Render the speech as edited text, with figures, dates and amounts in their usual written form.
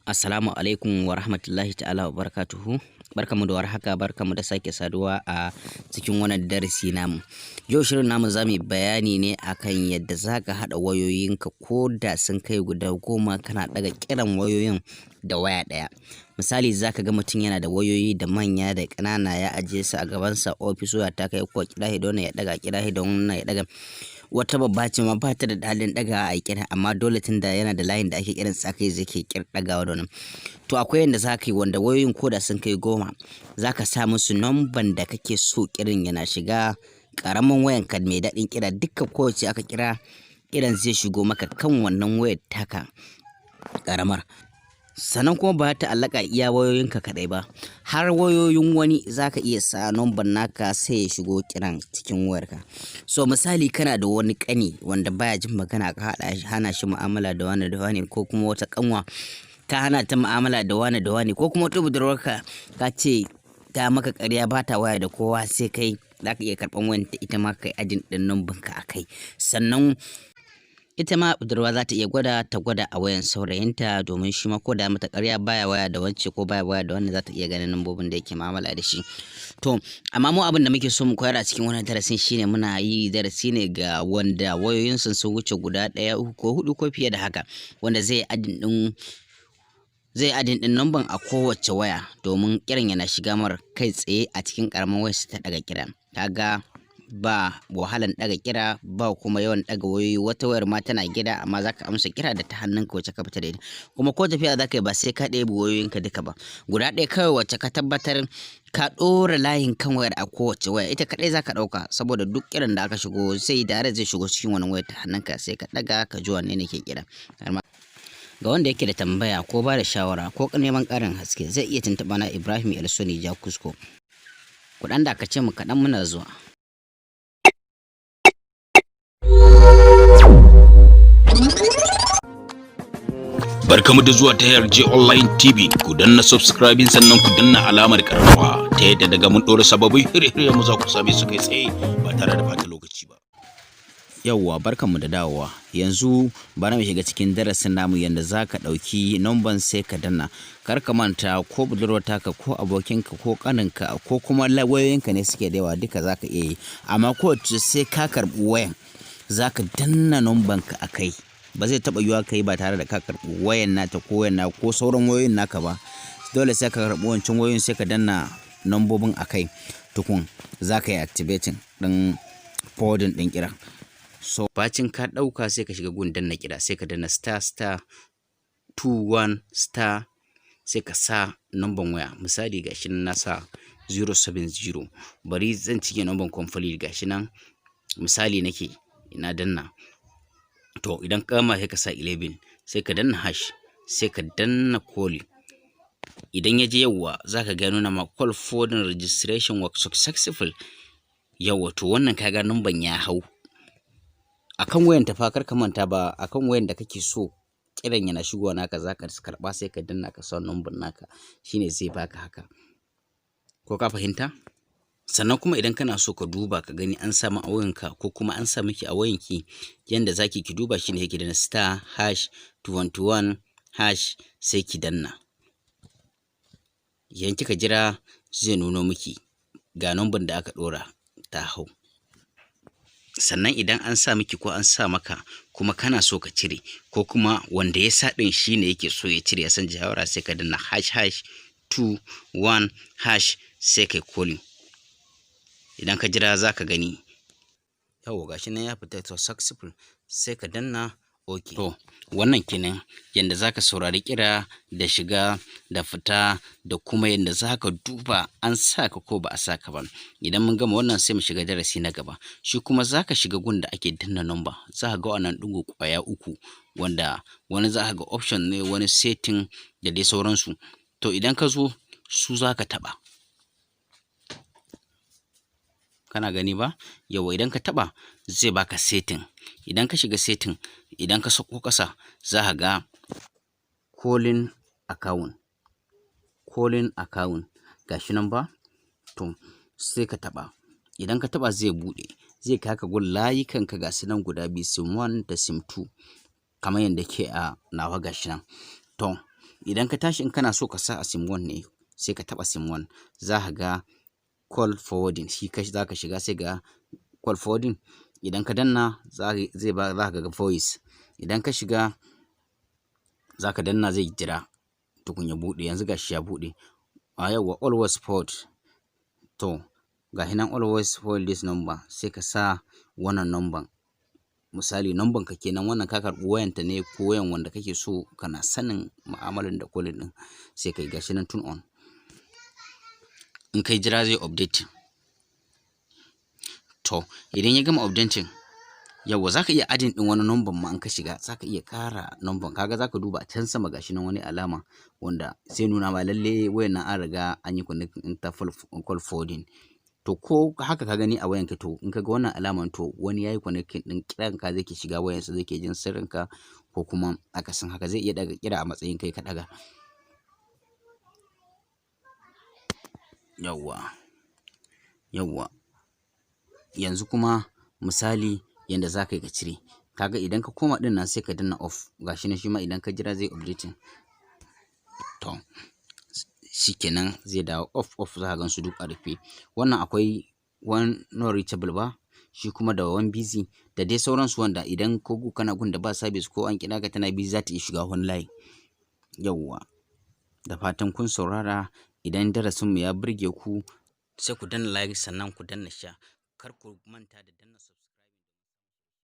Assalamu alaikum wa rahmatullahi ta'ala wa barakatuhu. Barkamu da warhaka, barkamu da sake saduwa a cikin wannan darasi namu. Yau shirin namu za mu yi bayani ne akan yadda za ka haɗa wayoyinka ko da sun kai guda 10 kana ɗaga kiran wayoyin da waya ɗaya. Misali za ka ga mutum yana da wayoyi da manya da ƙanana ya ajiye su a gabansa, ofis waya ta kai ko kira shi da wannan ya ɗaga, kira shi da wannan ya ɗaga. Wata babba ce ma ba ta da halin ɗagawa a kira, amma dole tunda yana da layin da ake kiransa akai zai ke ɗagawa da wannan. To akwai yanda za ka yi wanda wayoyin ko da sun kai 10 za ka sa musu numban da kake so kiran yana shiga ƙaramin wayanka mai daɗin kira, dukka kowacce aka kira kiran zai shigo maka kan wannan wayar taka ƙaramar. Sannan kuma ba ta ta'allaka iya wayoyinka kaɗai ba, har wayoyin wani za ka iya sa numban naka sai ya shigo kiran cikin wayarka. So misali kana da wani ƙani wanda baya jin magana, ka hana shi mu'amala da wane da wane, ko kuma wata ƙanwa ka hana ta mu'amala da wane da wane, ko kuma wata budurwarka ka ce ta maka ƙarya ba ta waya da kowa sai kai, za ka iya karɓan wayanta ita ma kai adin ɗin numbanka a kai. Sannan ita ma budurwa za ta iya gwada a wayan saurayinta, domin shi ma ko da mata ƙarya baya waya da wance ko baya waya da wannan, za ta iya ganin lambobin da yake mu'amala da shi. To amma mu abin da muke so mu koyar a cikin wannan darasin shine muna yi darasi ne ga wanda wayoyinsu sun wuce guda 1, 3 ko 4 ko fiye da haka, wanda zai adin ɗin numban a kowace waya domin kiran yana shiga mar kai tsaye a cikin ƙaramin wayarsa ta ɗaga kira. Kaga ba wahalan ɗaga kira, ba kuma yawan ɗaga wayoyi. Wata wayar ma tana gida amma za ka amsa kira da ta hannunka wacce ka fita da ita, kuma ko tafiya za ka yi ba sai ka ɗebi wayoyinka duka ba, guda ɗaya kawai wacce ka tabbatar ka ɗora layin kan wayar a kowace waya, ita kaɗai za ka ɗauka, saboda duk kiran da aka shigo sai direct zai shigo cikin wannan wayar ta hannunka, sai ka ɗaga ka ji wanne ne ke kira. Ga wanda yake da tambaya ko ba da shawara ko neman ƙarin haske zai iya tuntuɓa na Ibrahim Elsoni Jakusko. Ku ɗan dakace mu kaɗan, muna zuwa. Barkamu da zuwa ta J Online TV, ku danna subscribing sannan ku danna alamar ƙararrawa ta yadda daga mun ɗora sababbin hire-hire mu za ku same su kai tsaye ba tare da ɓata lokaci ba. Yauwa, barkanmu da dawowa. Yanzu bari mu shiga cikin darasin namu yanda za ka ɗauki numban sai ka danna. Kar ka manta, ko budurwar taka ko abokinka ko ƙaninka ko kuma wayoyinka ne suke da yawa, duka za ka iya yi, amma kowace sai ka karɓi wayan za ka danna numbanka a kai. Ba zai taɓa yiwuwa ka yi ba tare da ka karɓi wayan nata ko wayan naka ko sauran wayoyin naka ba. Dole sai ka karɓi wancan wayoyin sai ka danna numbobin a kai tukun za ka yi activating ɗin forwarding ɗin kira. So bacin ka ɗauka sai ka shiga gun danna kira, sai ka danna *21* sai ka sa numban waya. Misali gashi nan na sa 070, bari zan cike numban complete gashi nan, misali nake ina danna. To idan ka gama sai ka sa 11, sai ka danna hash, sai ka danna calling. Idan ya je yawwa za ka ga nuna ma call forwarding registration was successful. Yawwa, to wannan kaga numban ya hau akan wayan ta fa, kar ka manta ba akan wayan da kake so kiran yana shigowa naka, za ka karɓa sai ka danna ka sa numban naka, shine zai baka haka. Ko ka fahimta? Sannan kuma idan kana so ka duba ka gani an samu a wayanka ko kuma an sa miki a wayanki, yanda zaki ki duba shine yake danna *221# sai ki danna. Idan kika jira zai nuno miki ga numban da aka ɗora ta hau. Sannan idan an sa miki ko an sa maka kuma kana so ka cire, ko kuma wanda ya sa ɗin shine yake so ya cire, ya san jawara, sai ka danna #21# sai kai calling. Idan ka jira za ka gani yawwa gashi nan ya fita to successful, sai ka danna OK. To wannan kenan yanda za ka saurari kira da shiga da fita da kuma yanda za ka duba an sa ka ko ba a sa ka ba. Idan mun gama wannan sai mu shiga darasi na gaba. Shi kuma za ka shiga gun da ake danna number, za ka ga wannan ɗigo ƙwaya 3, wanda wani za ka ga option ne, wani setting da dai sauransu. To idan ka zo su za ka taɓa. Kana gani ba? Yawwa, idan ka taɓa zai baka setting. Idan ka shiga setting, idan ka sauko ƙasa za ka ga calling account gashi nan ba? To sai ka taɓa. Idan ka taɓa zai buɗe, zai kai ka gun layukanka ga su nan guda biyu, sim 1 da sim 2, kamar yadda ke a nawa gashi nan. To idan ka tashi in kana so ka sa a sim 1 ne sai ka taɓa sim 1 za ka ga call forwarding za ka shiga sai ga call forwarding idan ka danna za ka ga voice idan ka shiga za ka danna zai jira tukun ya buɗe yanzu gashi ya buɗe a yawwa always forward to ga hinan always forward this number sai ka sa wannan number misali number ka kenan wannan ka karɓi wayanta ne ko wayan wanda kake so kana sanin mu'amalan da calling din sai kai gashi nan turn on in kai jira zai update to idan ya gama updating yawwa zaka iya adin din wani number ma in ka shiga zaka iya ƙara number kaga zaka duba can sama gashi nan wani alama wanda sai nuna ma lalle wayan nan an riga an yi connecting din ta call forwarding to ko haka ka gani a wayanka to in ka ga wannan alaman to wani yayi connecting din kiran ka zai ke shiga wayansa zai ke jin sirrinka ko kuma akasin haka zai iya daga kira a matsayin kai ka daga yawwa yanzu kuma misali yanda za ka yi ka cire kaga idan ka koma din nan sai ka danna off gashi nan shi ma idan ka jira zai updating to shikenan zai dawo off za ka gan su duk a rufe wannan akwai one not reachable ba shi kuma da one busy da dai sauransu wanda idan ko kana gun da ba service ko an kira ka tana busy za ta iya shiga online yawwa da fatan kun saurara idan darasin mu ya burge ku sai ku danna like sannan ku danna share kar ku manta da danna